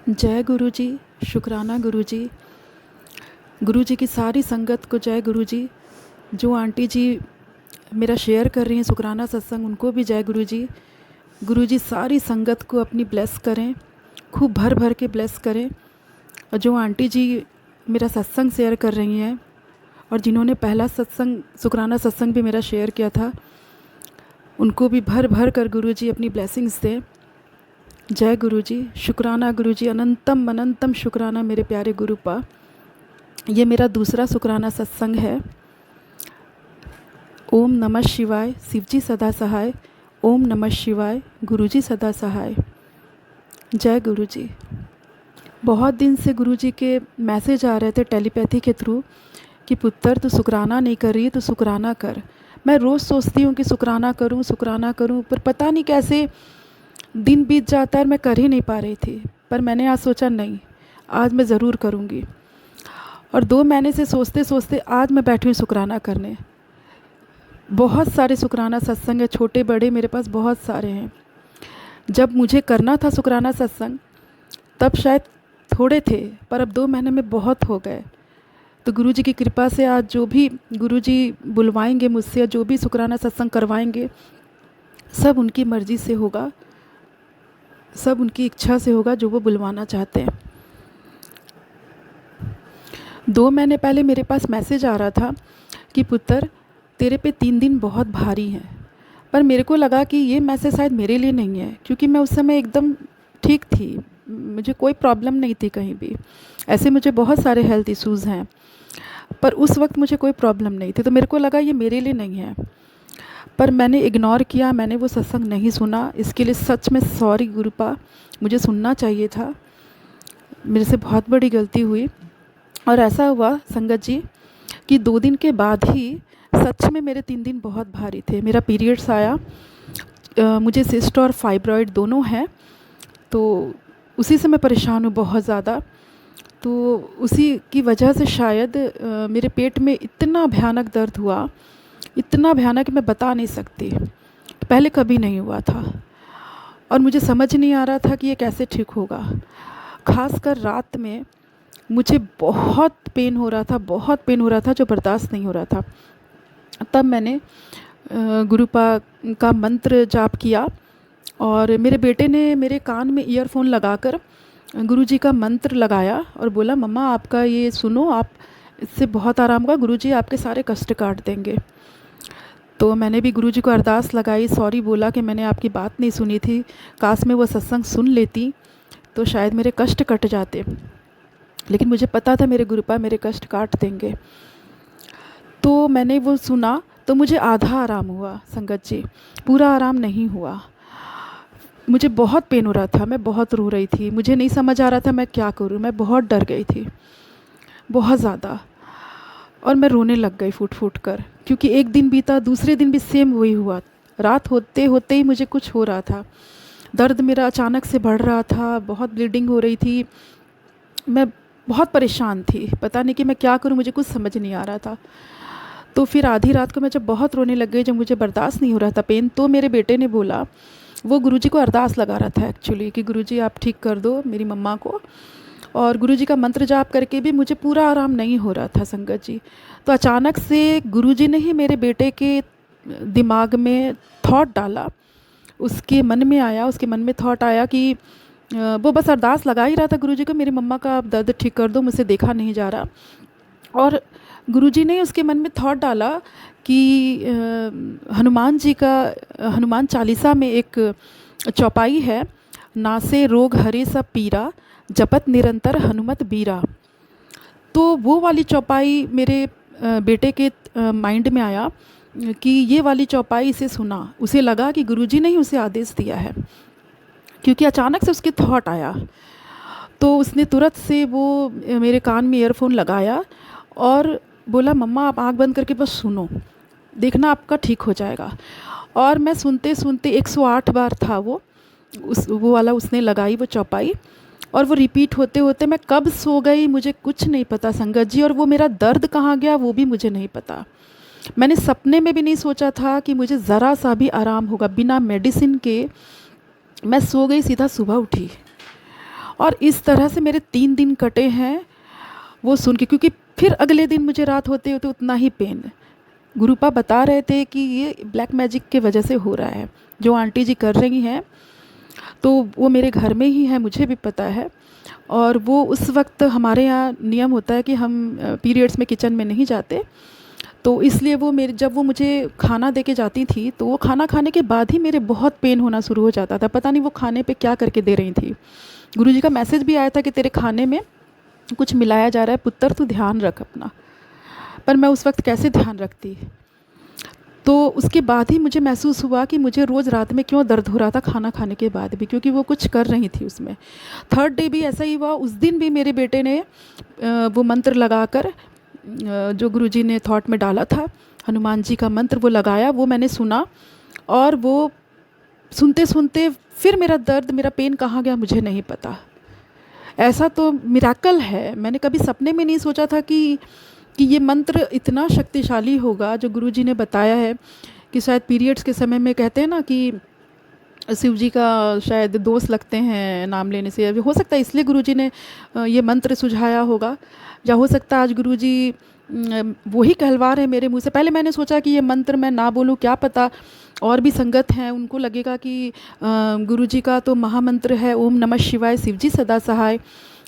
जय गुरु जी। शुक्राना गुरु जी। गुरु जी की सारी संगत को जय गुरु जी। जो आंटी जी मेरा शेयर कर रही हैं शुक्राना सत्संग, उनको भी जय गुरु जी। गुरु जी सारी संगत को अपनी ब्लेस करें, खूब भर भर के ब्लेस करें। और जो आंटी जी मेरा सत्संग शेयर कर रही हैं और जिन्होंने पहला सत्संग शुक्राना सत्संग भी मेरा शेयर किया था, उनको भी भर भर कर गुरु जी अपनी ब्लेसिंग्स दें। जय गुरु जी। शुक्राना गुरु जी, अनंतम अनंतम शुक्राना मेरे प्यारे गुरु पा। ये मेरा दूसरा शुक्राना सत्संग है। ओम नमः शिवाय, शिवजी सदा सहाय। ओम नमः शिवाय, गुरुजी सदा सहाय। जय गुरु जी। बहुत दिन से गुरु जी के मैसेज आ रहे थे टेलीपैथी के थ्रू कि पुत्र तू शुक्राना नहीं कर रही तो शुक्राना कर। मैं रोज़ सोचती हूँ कि शुक्राना करूँ, पर पता नहीं कैसे दिन बीत जाता है और मैं कर ही नहीं पा रही थी। पर मैंने आज सोचा नहीं, आज मैं ज़रूर करूँगी। और 2 महीने से सोचते सोचते आज मैं बैठी हूँ शुक्राना करने। बहुत सारे शुक्राना सत्संग है, छोटे बड़े मेरे पास बहुत सारे हैं। जब मुझे करना था शुक्राना सत्संग तब शायद थोड़े थे, पर अब 2 महीने में बहुत हो गए। तो गुरु जी की कृपा से आज जो भी गुरु जी बुलवाएंगे मुझसे, जो भी शुक्राना सत्संग करवाएंगे, सब उनकी मर्ज़ी से होगा, सब उनकी इच्छा से होगा जो वो बुलवाना चाहते हैं। 2 महीने पहले मेरे पास मैसेज आ रहा था कि पुत्र तेरे पे 3 दिन बहुत भारी हैं। पर मेरे को लगा कि ये मैसेज शायद मेरे लिए नहीं है, क्योंकि मैं उस समय एकदम ठीक थी, मुझे कोई प्रॉब्लम नहीं थी कहीं भी। ऐसे मुझे बहुत सारे हेल्थ इश्यूज़ हैं, पर उस वक्त मुझे कोई प्रॉब्लम नहीं थी, तो मेरे को लगा ये मेरे लिए नहीं है। पर मैंने इग्नोर किया, मैंने वो सत्संग नहीं सुना। इसके लिए सच में सॉरी गुरुपा, मुझे सुनना चाहिए था, मेरे से बहुत बड़ी गलती हुई। और ऐसा हुआ संगत जी कि 2 दिन के बाद ही सच में मेरे 3 दिन बहुत भारी थे। मेरा पीरियड्स आया। मुझे सिस्ट और फाइब्रॉइड दोनों हैं, तो उसी से मैं परेशान हूँ बहुत ज़्यादा। तो उसी की वजह से शायद मेरे पेट में इतना भयानक दर्द हुआ, इतना भयानक कि मैं बता नहीं सकती, पहले कभी नहीं हुआ था। और मुझे समझ नहीं आ रहा था कि ये कैसे ठीक होगा। ख़ासकर रात में मुझे बहुत पेन हो रहा था, बहुत पेन हो रहा था, जो बर्दाश्त नहीं हो रहा था। तब मैंने गुरुपा का मंत्र जाप किया और मेरे बेटे ने मेरे कान में ईयरफोन लगाकर गुरुजी का मंत्र लगाया और बोला, मम्मा आपका ये सुनो, आप इससे बहुत आराम होगा, गुरुजी आपके सारे कष्ट काट देंगे। तो मैंने भी गुरुजी को अरदास लगाई, सॉरी बोला कि मैंने आपकी बात नहीं सुनी थी, काश मैं वो सत्संग सुन लेती तो शायद मेरे कष्ट कट जाते। लेकिन मुझे पता था मेरे गुरुपा मेरे कष्ट काट देंगे। तो मैंने वो सुना तो मुझे आधा आराम हुआ संगत जी, पूरा आराम नहीं हुआ। मुझे बहुत पेन हो रहा था, मैं बहुत रो रही थी, मुझे नहीं समझ आ रहा था मैं क्या करूं, मैं बहुत डर गई थी, बहुत ज़्यादा। और मैं रोने लग गई फूट फूट कर, क्योंकि एक दिन बीता, दूसरे दिन भी सेम वही हुआ। रात होते होते ही मुझे कुछ हो रहा था, दर्द मेरा अचानक से बढ़ रहा था, बहुत ब्लीडिंग हो रही थी, मैं बहुत परेशान थी, पता नहीं कि मैं क्या करूं, मुझे कुछ समझ नहीं आ रहा था। तो फिर आधी रात को मैं जब बहुत रोने लग गई, जब मुझे बर्दाश्त नहीं हो रहा था पेन, तो मेरे बेटे ने बोला, वो गुरुजी को अरदास लगा रहा था एक्चुअली कि गुरुजी आप ठीक कर दो मेरी मम्मा को। और गुरुजी का मंत्र जाप करके भी मुझे पूरा आराम नहीं हो रहा था संगत जी। तो अचानक से गुरुजी ने ही मेरे बेटे के दिमाग में थॉट डाला, उसके मन में आया, उसके मन में थॉट आया कि वो बस अरदास लगा ही रहा था गुरुजी को, मेरी मम्मा का आप दर्द ठीक कर दो, मुझसे देखा नहीं जा रहा। और गुरुजी ने उसके मन में थॉट डाला कि हनुमान जी का, हनुमान चालीसा में एक चौपाई है, नासे रोग हरे सब पीरा, जपत निरंतर हनुमत बीरा। तो वो वाली चौपाई मेरे बेटे के माइंड में आया कि ये वाली चौपाई इसे सुना, उसे लगा कि गुरुजी ने ही उसे आदेश दिया है, क्योंकि अचानक से उसके थॉट आया। तो उसने तुरंत से वो मेरे कान में ईयरफोन लगाया और बोला, मम्मा आप आँख बंद करके बस सुनो, देखना आपका ठीक हो जाएगा। और मैं सुनते सुनते 108 बार था वो वाला उसने लगाई वो चौपाई, और वो रिपीट होते होते मैं कब सो गई मुझे कुछ नहीं पता संगत जी। और वो मेरा दर्द कहाँ गया वो भी मुझे नहीं पता। मैंने सपने में भी नहीं सोचा था कि मुझे ज़रा सा भी आराम होगा। बिना मेडिसिन के मैं सो गई, सीधा सुबह उठी और इस तरह से मेरे 3 दिन कटे हैं वो सुन के, क्योंकि फिर अगले दिन मुझे रात होते होते उतना ही पेन। गुरुपा बता रहे थे कि ये ब्लैक मैजिक के वजह से हो रहा है, जो आंटी जी कर रही हैं तो वो मेरे घर में ही है, मुझे भी पता है। और वो उस वक्त हमारे यहाँ नियम होता है कि हम पीरियड्स में किचन में नहीं जाते, तो इसलिए वो मेरे जब वो मुझे खाना दे के जाती थी तो वो खाना खाने के बाद ही मेरे बहुत पेन होना शुरू हो जाता था। पता नहीं वो खाने पे क्या करके दे रही थी। गुरुजी का मैसेज भी आया था कि तेरे खाने में कुछ मिलाया जा रहा है पुत्र, तू ध्यान रख अपना। पर मैं उस वक्त कैसे ध्यान रखती। तो उसके बाद ही मुझे महसूस हुआ कि मुझे रोज़ रात में क्यों दर्द हो रहा था खाना खाने के बाद भी, क्योंकि वो कुछ कर रही थी उसमें। थर्ड डे भी ऐसा ही हुआ। उस दिन भी मेरे बेटे ने वो मंत्र लगाकर जो गुरुजी ने थॉट में डाला था, हनुमान जी का मंत्र, वो लगाया, वो मैंने सुना। और वो सुनते सुनते फिर मेरा दर्द, मेरा पेन कहाँ गया मुझे नहीं पता। ऐसा तो मिराकल है। मैंने कभी सपने में नहीं सोचा था कि ये मंत्र इतना शक्तिशाली होगा जो गुरुजी ने बताया है। कि शायद पीरियड्स के समय में कहते हैं ना कि शिव जी का शायद दोष लगते हैं नाम लेने से, हो सकता है इसलिए गुरुजी ने ये मंत्र सुझाया होगा। या हो सकता है आज गुरुजी वही कहलवा रहे हैं मेरे मुंह से। पहले मैंने सोचा कि ये मंत्र मैं ना बोलूं, क्या पता और भी संगत हैं उनको लगेगा कि गुरुजी का तो महामंत्र है ओम नमः शिवाय शिव जी सदा सहाय,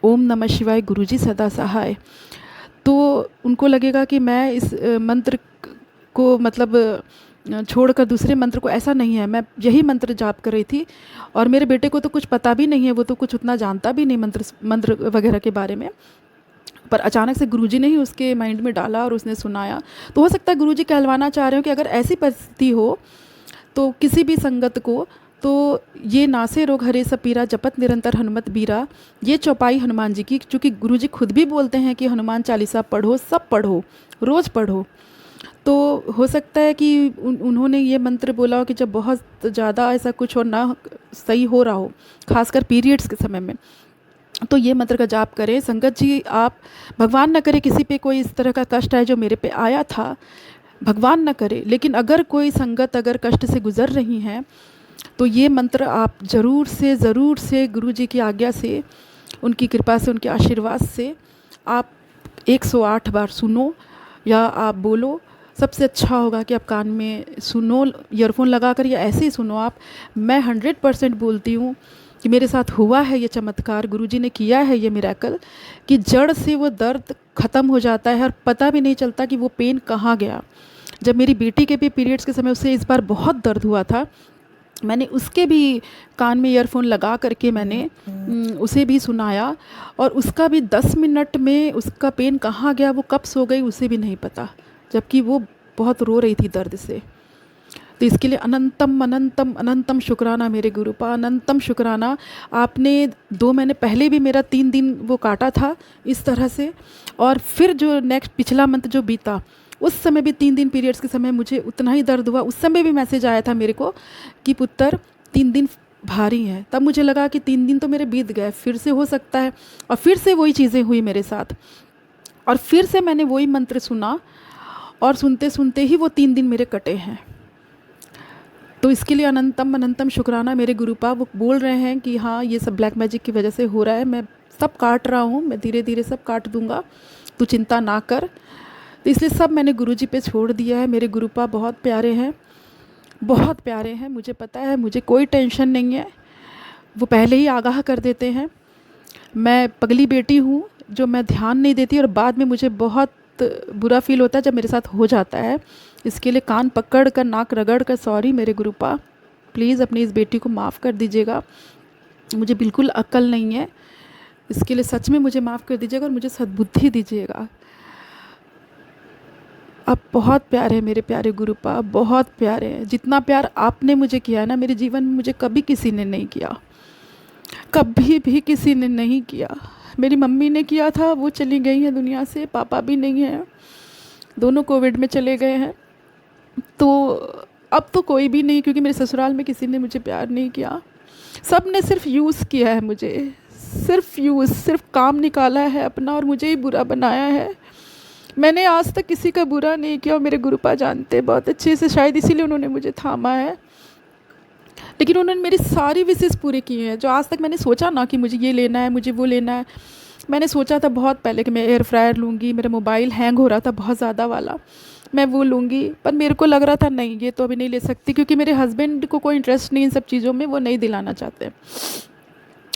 ओम नमः शिवाय गुरुजी सदा सहाय। तो उनको लगेगा कि मैं इस मंत्र को मतलब छोड़कर दूसरे मंत्र को, ऐसा नहीं है। मैं यही मंत्र जाप कर रही थी और मेरे बेटे को तो कुछ पता भी नहीं है, वो तो कुछ उतना जानता भी नहीं मंत्र वगैरह के बारे में। पर अचानक से गुरुजी ने ही उसके माइंड में डाला और उसने सुनाया। तो हो सकता है गुरुजी कहलवाना चाह रहे हो कि अगर ऐसी परिस्थिति हो तो किसी भी संगत को, तो ये नासे रोग हरे सब पीरा जपत निरंतर हनुमत बीरा, ये चौपाई हनुमान जी की। चूँकि गुरुजी खुद भी बोलते हैं कि हनुमान चालीसा पढ़ो, सब पढ़ो, रोज़ पढ़ो। तो हो सकता है कि उन्होंने ये मंत्र बोला हो कि जब बहुत ज़्यादा ऐसा कुछ हो ना सही हो रहा हो, खासकर पीरियड्स के समय में, तो ये मंत्र का जाप करें। संगत जी, आप भगवान न करे किसी पे कोई इस तरह का कष्ट है जो मेरे पे आया था, भगवान न करे, लेकिन अगर कोई संगत अगर कष्ट से गुज़र रही हैं तो ये मंत्र आप ज़रूर से गुरुजी की आज्ञा से, उनकी कृपा से, उनके आशीर्वाद से आप 108 बार सुनो या आप बोलो। सबसे अच्छा होगा कि आप कान में सुनो, ईयरफोन लगाकर, या ऐसे ही सुनो आप। मैं 100% बोलती हूँ कि मेरे साथ हुआ है ये चमत्कार, गुरुजी ने किया है ये मिरेकल, कि जड़ से वो दर्द ख़त्म हो जाता है और पता भी नहीं चलता कि वो पेन कहाँ गया। जब मेरी बेटी के भी पीरियड्स के समय उससे इस बार बहुत दर्द हुआ था, मैंने उसके भी कान में ईयरफोन लगा करके मैंने उसे भी सुनाया, और उसका भी 10 मिनट में उसका पेन कहाँ गया, वो कब सो गई उसे भी नहीं पता, जबकि वो बहुत रो रही थी दर्द से। तो इसके लिए अनंतम अनंतम अनंतम शुक्राना मेरे गुरुपा, अनंतम शुक्राना। आपने 2 महीने पहले भी मेरा 3 दिन वो काटा था इस तरह से, और फिर जो नेक्स्ट पिछला मंथ जो बीता उस समय भी 3 दिन पीरियड्स के समय मुझे उतना ही दर्द हुआ। उस समय भी मैसेज आया था मेरे को कि पुत्र 3 दिन भारी हैं। तब मुझे लगा कि 3 दिन तो मेरे बीत गए, फिर से हो सकता है, और फिर से वही चीज़ें हुई मेरे साथ, और फिर से मैंने वही मंत्र सुना, और सुनते सुनते ही वो 3 दिन मेरे कटे हैं। तो इसके लिए अनंतम अनंतम शुक्राना मेरे गुरुपा। वो बोल रहे हैं कि हाँ ये सब ब्लैक मैजिक की वजह से हो रहा है, मैं सब काट रहा हूँ, मैं धीरे धीरे सब काट दूँगा, तू चिंता ना कर। तो इसलिए सब मैंने गुरुजी पे छोड़ दिया है। मेरे गुरुपा बहुत प्यारे हैं, बहुत प्यारे हैं, मुझे पता है, मुझे कोई टेंशन नहीं है। वो पहले ही आगाह कर देते हैं। मैं पगली बेटी हूँ जो मैं ध्यान नहीं देती, और बाद में मुझे बहुत बुरा फील होता है जब मेरे साथ हो जाता है। इसके लिए कान पकड़ कर, नाक रगड़ कर सॉरी मेरे गुरुपा, प्लीज़ अपनी इस बेटी को माफ़ कर दीजिएगा, मुझे बिल्कुल अक्ल नहीं है। इसके लिए सच में मुझे माफ़ कर दीजिएगा और मुझे सद्बुद्धि दीजिएगा। आप बहुत प्यारे हैं मेरे प्यारे गुरुपा, बहुत प्यारे हैं। जितना प्यार आपने मुझे किया है ना मेरे जीवन में, मुझे कभी किसी ने नहीं किया, कभी भी किसी ने नहीं किया। मेरी मम्मी ने किया था, वो चली गई हैं दुनिया से, पापा भी नहीं हैं, दोनों कोविड में चले गए हैं। तो अब तो कोई भी नहीं, क्योंकि मेरे ससुराल में किसी ने मुझे प्यार नहीं किया। सब ने सिर्फ यूज़ किया है मुझे, सिर्फ काम निकाला है अपना और मुझे ही बुरा बनाया है। मैंने आज तक किसी का बुरा नहीं किया, और मेरे गुरुपा जानते बहुत अच्छे से, शायद इसीलिए उन्होंने मुझे थामा है। लेकिन उन्होंने मेरी सारी विशेज़ पूरी की हैं, जो आज तक मैंने सोचा ना कि मुझे ये लेना है, मुझे वो लेना है। मैंने सोचा था बहुत पहले कि मैं एयर फ्रायर लूँगी, मेरा मोबाइल हैंग हो रहा था बहुत ज़्यादा वाला, मैं वो लूँगी। पर मेरे को लग रहा था नहीं, ये तो अभी नहीं ले सकती, क्योंकि मेरे हस्बैंड को कोई इंटरेस्ट नहीं इन सब चीज़ों में, वो नहीं दिलाना चाहते।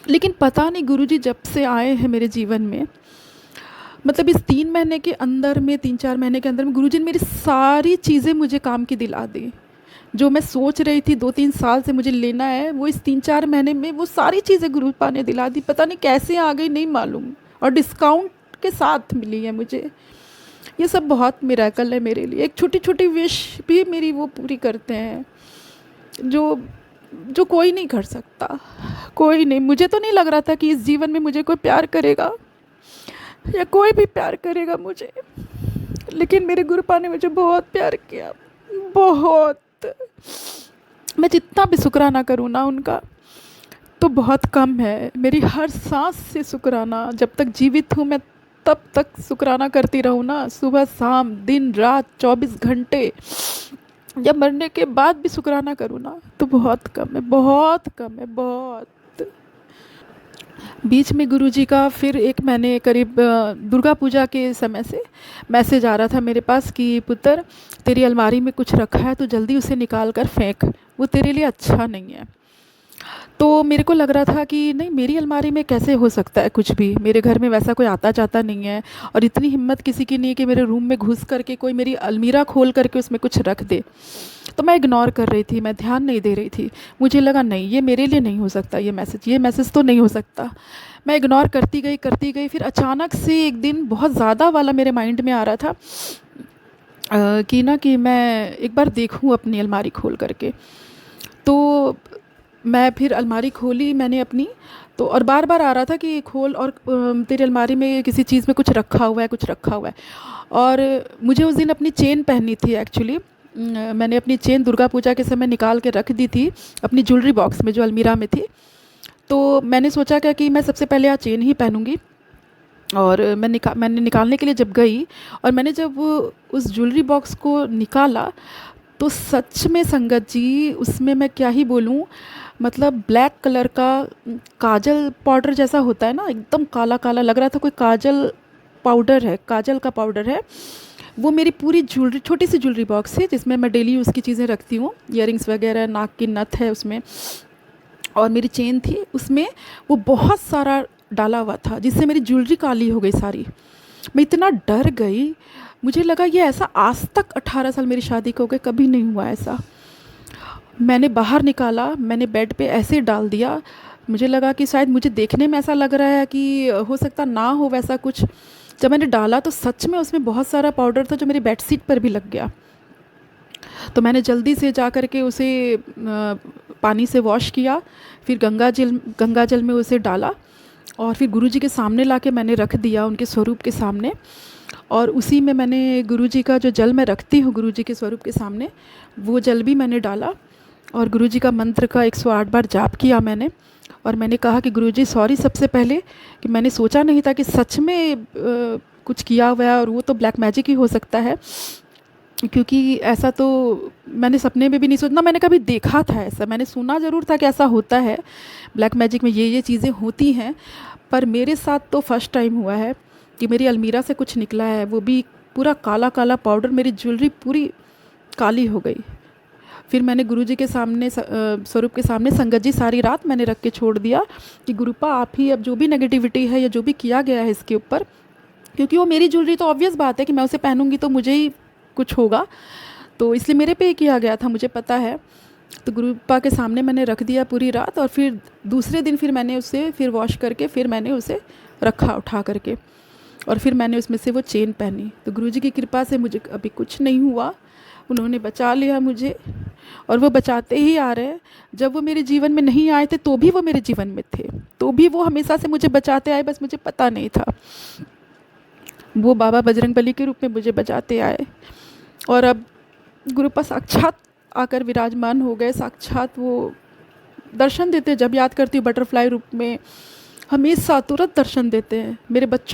लेकिन पता नहीं गुरुजी जब से आए हैं मेरे जीवन में, मतलब इस 3 महीने के अंदर में, 3-4 महीने के अंदर में गुरुजी ने मेरी सारी चीज़ें मुझे काम की दिला दी। जो मैं सोच रही थी 2-3 साल से मुझे लेना है, वो इस 3-4 महीने में वो सारी चीज़ें गुरुपा ने दिला दी। पता नहीं कैसे आ गई, नहीं मालूम, और डिस्काउंट के साथ मिली है मुझे। ये सब बहुत मिरेकल है मेरे लिए। एक छोटी-छोटी विश भी मेरी वो पूरी करते हैं, जो जो कोई नहीं कर सकता, कोई नहीं। मुझे तो नहीं लग रहा था कि इस जीवन में मुझे कोई प्यार करेगा या कोई भी प्यार करेगा मुझे, लेकिन मेरे गुरुपा ने मुझे बहुत प्यार किया, बहुत। मैं जितना भी शुक्राना करूँ ना उनका, तो बहुत कम है। मेरी हर सांस से शुक्राना, जब तक जीवित हूँ मैं तब तक शुक्राना करती रहूँ ना, सुबह शाम दिन रात 24 घंटे। जब मरने के बाद भी शुक्राना करूँ ना, तो बहुत कम है, बहुत कम है, बहुत। बीच में गुरुजी का फिर एक महीने करीब दुर्गा पूजा के समय से मैसेज आ रहा था मेरे पास कि पुत्र, तेरी अलमारी में कुछ रखा है तो जल्दी उसे निकाल कर फेंक, वो तेरे लिए अच्छा नहीं है। तो मेरे को लग रहा था कि नहीं, मेरी अलमारी में कैसे हो सकता है कुछ भी, मेरे घर में वैसा कोई आता जाता नहीं है, और इतनी हिम्मत किसी की नहीं है कि मेरे रूम में घुस करके कोई मेरी अलमीरा खोल करके उसमें कुछ रख दे। तो मैं इग्नोर कर रही थी, मैं ध्यान नहीं दे रही थी। मुझे लगा नहीं, ये मेरे लिए नहीं हो सकता, ये मैसेज तो नहीं हो सकता। मैं इग्नोर करती गई। फिर अचानक से एक दिन बहुत ज़्यादा वाला मेरे माइंड में आ रहा था कि ना कि मैं एक बार देखूं अपनी अलमारी खोल करके। तो मैं फिर अलमारी खोली मैंने अपनी, तो और बार बार आ रहा था कि खोल, और तेरी अलमारी में किसी चीज़ में कुछ रखा हुआ है, कुछ रखा हुआ है। और मुझे उस दिन अपनी चेन पहननी थी एक्चुअली। मैंने अपनी चेन दुर्गा पूजा के समय निकाल के रख दी थी अपनी ज्वेलरी बॉक्स में जो अलमीरा में थी। तो मैंने सोचा क्या कि मैं सबसे पहले चेन ही पहनूंगी। और मैंने निकालने के लिए जब गई, और मैंने जब उस ज्वेलरी बॉक्स को निकाला, तो सच में संगत जी उसमें मैं क्या ही बोलूँ, मतलब ब्लैक कलर का काजल पाउडर जैसा होता है ना, एकदम काला काला लग रहा था, कोई काजल पाउडर है, काजल का पाउडर है। वो मेरी पूरी ज्वेलरी, छोटी सी ज्वेलरी बॉक्स है जिसमें मैं डेली यूज़ की चीज़ें रखती हूँ, इयरिंग्स वगैरह, नाक की नथ है उसमें, और मेरी चेन थी उसमें, वो बहुत सारा डाला हुआ था जिससे मेरी ज्वेलरी काली हो गई सारी। मैं इतना डर गई, मुझे लगा ये ऐसा आज तक 18 साल मेरी शादी को हो गए कभी नहीं हुआ ऐसा। मैंने बाहर निकाला, मैंने बेड पे ऐसे डाल दिया। मुझे लगा कि शायद मुझे देखने में ऐसा लग रहा है कि हो सकता ना हो वैसा कुछ। जब मैंने डाला तो सच में उसमें बहुत सारा पाउडर था जो मेरी बेडशीट पर भी लग गया। तो मैंने जल्दी से जा कर के उसे पानी से वॉश किया, फिर गंगा जल में उसे डाला, और फिर गुरुजी के सामने लाके मैंने रख दिया, उनके स्वरूप के सामने। और उसी में मैंने गुरुजी का जो जल मैं रखती हूँ गुरुजी के स्वरूप के सामने, वो जल भी मैंने डाला, और गुरुजी का मंत्र का 108 बार जाप किया मैंने। और मैंने कहा कि गुरुजी सॉरी सबसे पहले, कि मैंने सोचा नहीं था कि सच में कुछ किया हुआ है, और वो तो ब्लैक मैजिक ही हो सकता है, क्योंकि ऐसा तो मैंने सपने में भी नहीं सोचा ना, मैंने कभी देखा था ऐसा, मैंने सुना ज़रूर था कि ऐसा होता है, ब्लैक मैजिक में ये चीज़ें होती हैं, पर मेरे साथ तो फर्स्ट टाइम हुआ है कि मेरी अलमीरा से कुछ निकला है, वो भी पूरा काला काला पाउडर, मेरी ज्वेलरी पूरी काली हो गई। फिर मैंने गुरुजी के सामने, स्वरूप के सामने, संगत जी सारी रात मैंने रख के छोड़ दिया कि गुरुपा आप ही अब जो भी नेगेटिविटी है या जो भी किया गया है इसके ऊपर, क्योंकि वो मेरी ज्वेलरी तो ऑब्वियस बात है कि मैं उसे पहनूंगी तो मुझे ही कुछ होगा, तो इसलिए मेरे पे ही किया गया था, मुझे पता है। तो गुरुपा के सामने मैंने रख दिया पूरी रात, और फिर दूसरे दिन फिर मैंने उसे फिर वॉश करके फिर मैंने उसे रखा उठा करके, और फिर मैंने उसमें से वो चेन पहनी। तो गुरुजी की कृपा से मुझे अभी कुछ नहीं हुआ, उन्होंने बचा लिया मुझे, और वो बचाते ही आ रहे हैं। जब वो मेरे जीवन में नहीं आए थे तो भी वो मेरे जीवन में थे, तो भी वो हमेशा से मुझे बचाते आए, बस मुझे पता नहीं था। वो बाबा बजरंगबली के रूप में मुझे बचाते आए, और अब गुरुपा साक्षात आकर विराजमान हो गए, साक्षात वो दर्शन देते हैं। जब याद करती हूँ बटरफ्लाई रूप में, हमेशा तुरंत दर्शन देते हैं। मेरे बच्चों